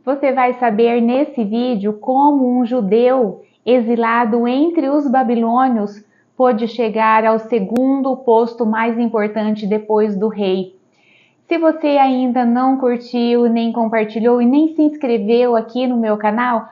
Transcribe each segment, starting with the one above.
Você vai saber nesse vídeo como um judeu exilado entre os babilônios pôde chegar ao segundo posto mais importante depois do rei. Se você ainda não curtiu, nem compartilhou e nem se inscreveu aqui no meu canal,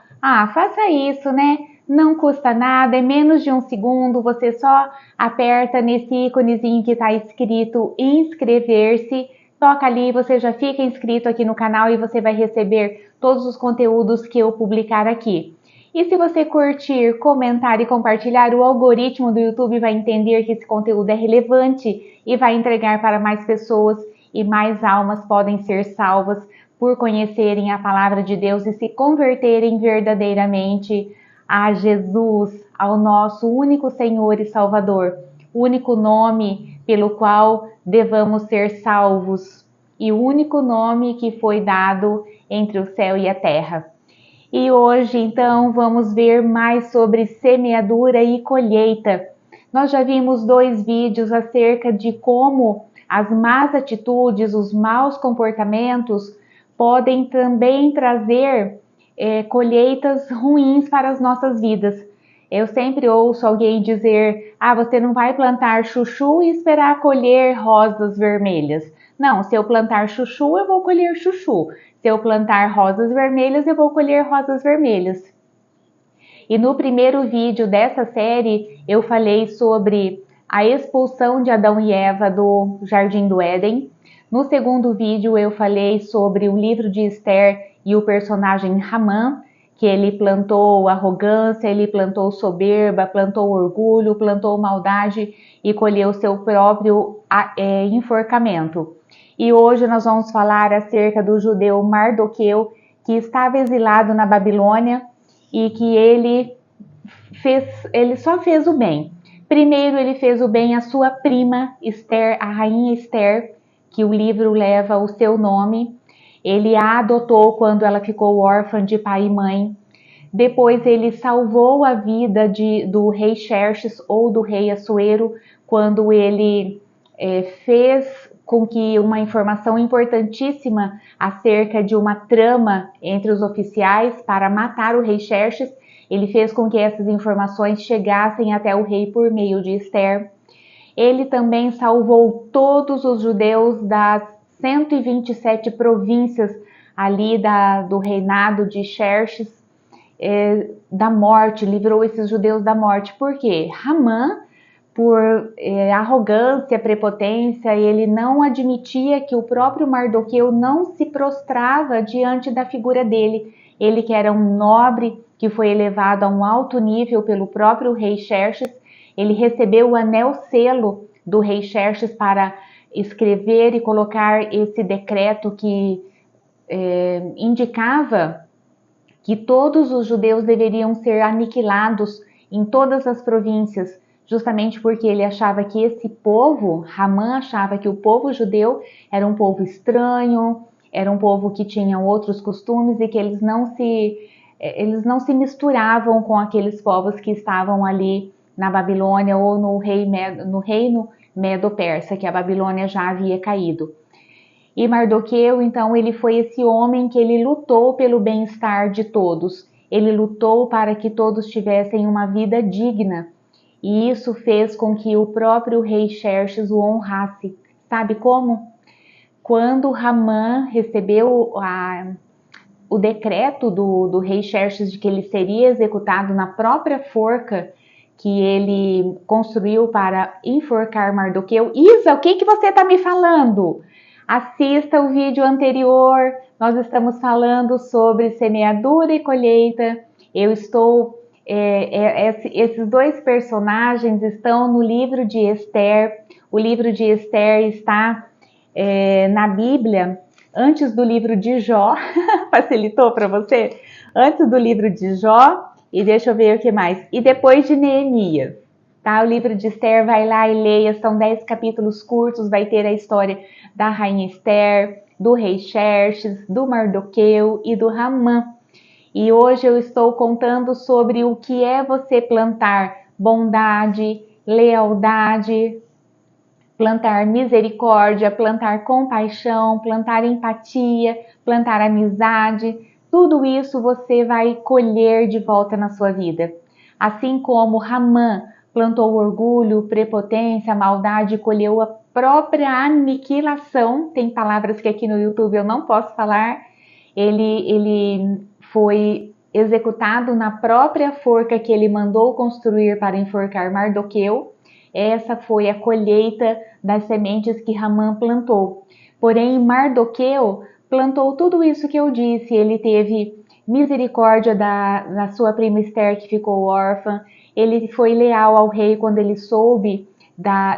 faça isso, né? Não custa nada, é menos de um segundo, você só aperta nesse íconezinho que está escrito inscrever-se, toca ali, você já fica inscrito aqui no canal e você vai receber todos os conteúdos que eu publicar aqui. E se você curtir, comentar e compartilhar, o algoritmo do YouTube vai entender que esse conteúdo é relevante e vai entregar para mais pessoas, e mais almas podem ser salvas por conhecerem a palavra de Deus e se converterem verdadeiramente a Jesus, ao nosso único Senhor e Salvador, o único nome pelo qual devamos ser salvos e o único nome que foi dado entre o céu e a terra. E hoje, então, vamos ver mais sobre semeadura e colheita. Nós já vimos 2 vídeos acerca de como as más atitudes, os maus comportamentos podem também trazer colheitas ruins para as nossas vidas. Eu sempre ouço alguém dizer: você não vai plantar chuchu e esperar colher rosas vermelhas. Não, se eu plantar chuchu, eu vou colher chuchu. Se eu plantar rosas vermelhas, eu vou colher rosas vermelhas. E no primeiro vídeo dessa série, eu falei sobre a expulsão de Adão e Eva do Jardim do Éden. No segundo vídeo, eu falei sobre o livro de Esther e o personagem Hamã, que ele plantou arrogância, ele plantou soberba, plantou orgulho, plantou maldade e colheu seu próprio enforcamento. E hoje nós vamos falar acerca do judeu Mardoqueu, que estava exilado na Babilônia e que ele só fez o bem. Primeiro ele fez o bem à sua prima Esther, a rainha Esther, que o livro leva o seu nome. Ele a adotou quando ela ficou órfã de pai e mãe. Depois ele salvou a vida do rei Xerxes ou do rei Assuero, quando ele fez com que uma informação importantíssima acerca de uma trama entre os oficiais para matar o rei Xerxes, ele fez com que essas informações chegassem até o rei por meio de Esther. Ele também salvou todos os judeus das 127 províncias ali do reinado de Xerxes, da morte, livrou esses judeus da morte. Por quê? Hamã, por arrogância, prepotência, ele não admitia que o próprio Mardoqueu não se prostrava diante da figura dele. Ele que era um nobre, que foi elevado a um alto nível pelo próprio rei Xerxes, ele recebeu o anel-selo do rei Xerxes para escrever e colocar esse decreto que indicava que todos os judeus deveriam ser aniquilados em todas as províncias, justamente porque ele achava que esse povo, Hamã achava que o povo judeu era um povo estranho, era um povo que tinha outros costumes e que eles não se misturavam com aqueles povos que estavam ali na Babilônia ou no reino Medo-Persa, que a Babilônia já havia caído. E Mardoqueu, então, ele foi esse homem que ele lutou pelo bem-estar de todos. Ele lutou para que todos tivessem uma vida digna. E isso fez com que o próprio rei Xerxes o honrasse. Sabe como? Quando Hamã recebeu o decreto do rei Xerxes de que ele seria executado na própria forca que ele construiu para enforcar Mardoqueu. Isa, o que você está me falando? Assista o vídeo anterior, nós estamos falando sobre semeadura e colheita. Esses 2 personagens estão no livro de Esther. O livro de Esther está na Bíblia, antes do livro de Jó. Facilitou para você? Antes do livro de Jó, e deixa eu ver o que mais. E depois de Neemias. Tá? O livro de Esther, vai lá e leia, são 10 capítulos curtos, vai ter a história da rainha Esther, do rei Xerxes, do Mardoqueu e do Hamã. E hoje eu estou contando sobre o que é você plantar bondade, lealdade, plantar misericórdia, plantar compaixão, plantar empatia, plantar amizade, tudo isso você vai colher de volta na sua vida. Assim como Ramã plantou orgulho, prepotência, maldade e colheu a própria aniquilação, tem palavras que aqui no YouTube eu não posso falar, ele foi executado na própria forca que ele mandou construir para enforcar Mardoqueu. Essa foi a colheita das sementes que Ramã plantou. Porém, Mardoqueu plantou tudo isso que eu disse. Ele teve misericórdia da sua prima Esther, que ficou órfã. Ele foi leal ao rei quando ele soube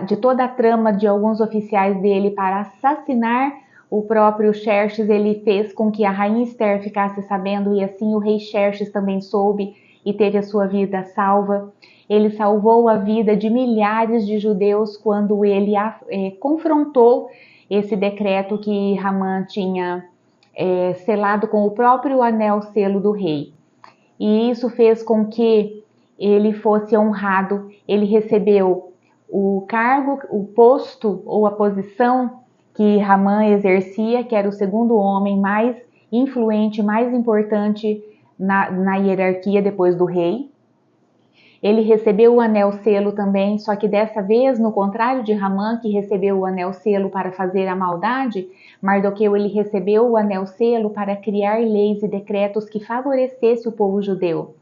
de toda a trama de alguns oficiais dele para assassinar o próprio Xerxes. Ele fez com que a rainha Esther ficasse sabendo, e assim o rei Xerxes também soube e teve a sua vida salva. Ele salvou a vida de milhares de judeus quando ele confrontou esse decreto que Ramã tinha selado com o próprio anel selo do rei. E isso fez com que ele fosse honrado. Ele recebeu o cargo, o posto ou a posição que Ramã exercia, que era o segundo homem mais influente, mais importante na hierarquia depois do rei. Ele recebeu o anel selo também, só que dessa vez, no contrário de Ramã, que recebeu o anel selo para fazer a maldade, Mardoqueu ele recebeu o anel selo para criar leis e decretos que favorecessem o povo judeu.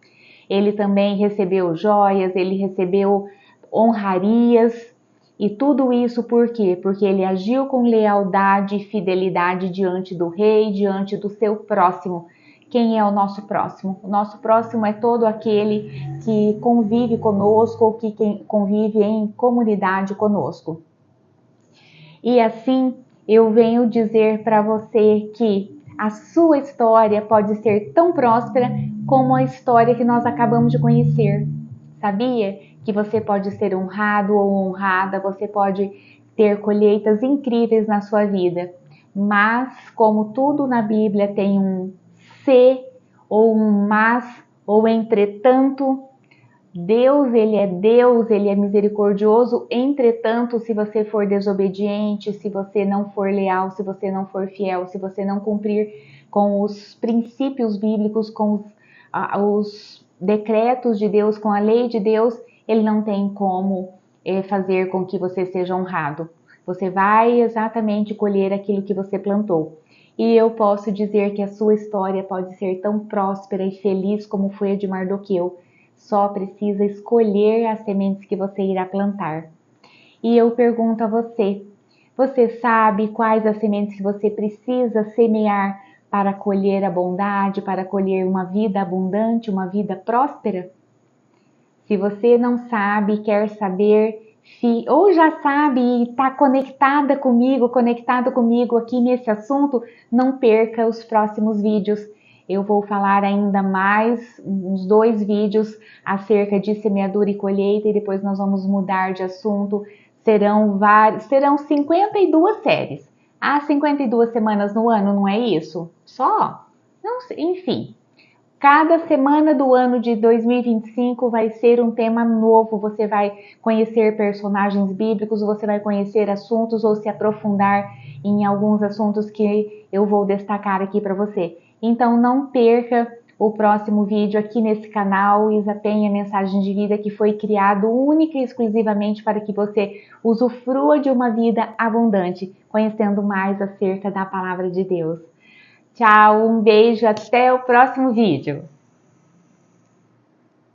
Ele também recebeu joias, ele recebeu honrarias, e tudo isso por quê? Porque ele agiu com lealdade e fidelidade diante do rei, diante do seu próximo. Quem é o nosso próximo? O nosso próximo é todo aquele que convive conosco ou que convive em comunidade conosco. E assim eu venho dizer para você que a sua história pode ser tão próspera como a história que nós acabamos de conhecer. Sabia que você pode ser honrado ou honrada, você pode ter colheitas incríveis na sua vida. Mas, como tudo na Bíblia tem um se ou um mas ou entretanto, Deus, ele é misericordioso. Entretanto, se você for desobediente, se você não for leal, se você não for fiel, se você não cumprir com os princípios bíblicos, com os decretos de Deus, com a lei de Deus, ele não tem como fazer com que você seja honrado. Você vai exatamente colher aquilo que você plantou. E eu posso dizer que a sua história pode ser tão próspera e feliz como foi a de Mardoqueu. Só precisa escolher as sementes que você irá plantar. E eu pergunto a você, você sabe quais as sementes que você precisa semear para colher a bondade, para colher uma vida abundante, uma vida próspera? Se você não sabe, quer saber, ou já sabe e está conectado comigo aqui nesse assunto, não perca os próximos vídeos. Eu vou falar ainda mais, uns 2 vídeos acerca de semeadura e colheita, e depois nós vamos mudar de assunto. Serão 52 séries. Há 52 semanas no ano, não é isso? Só? Não sei, enfim. Cada semana do ano de 2025 vai ser um tema novo. Você vai conhecer personagens bíblicos, você vai conhecer assuntos ou se aprofundar em alguns assuntos que eu vou destacar aqui para você. Então não perca o próximo vídeo aqui nesse canal, Isapenha Mensagem de Vida, que foi criado única e exclusivamente para que você usufrua de uma vida abundante, conhecendo mais acerca da Palavra de Deus. Tchau, um beijo, até o próximo vídeo.